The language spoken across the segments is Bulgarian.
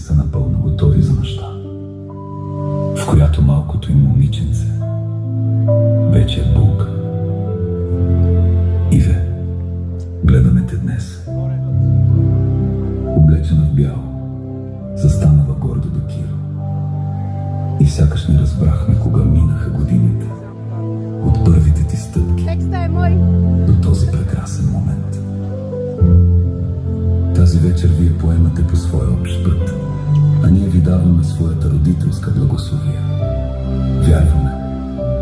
са напълно готови за нощта, в която малкото им момиченце вече е булка. Иве, гледаме те днес. Облечена в бяло, застанала гордо до Киро. И сякаш не разбрахме кога минаха годините от първите ти стъпки до този прекрасен момент. Тази вечер вие поемате по своя общ път, а ние ви даваме своята родителска благословия. Вярваме,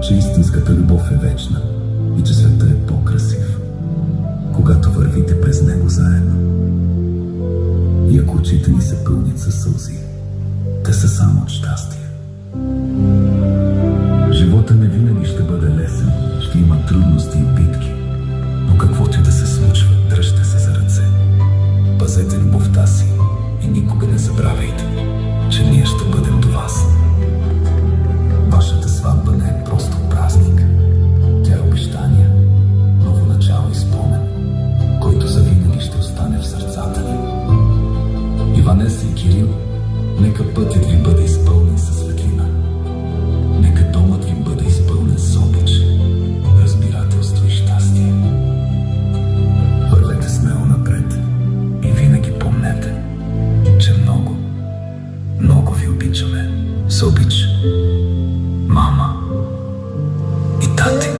че истинската любов е вечна и че светът е по-красив, когато вървите през него заедно. И ако очите ни се пълнят със сълзи, те са само от щастие. Живота не винаги ще бъде лесен, ще има трудности и битки, но каквото и да се случва, дръжте се за ръце. Пазете любовта си и никога не забравяйте, че ние ще бъдем до вас. Вашата сватба не е просто празник. Тя е обещание, ново начало и спомен, който завинаги ще остане в сърцата ни. Иванеса и Кирил, нека пътят ви бъде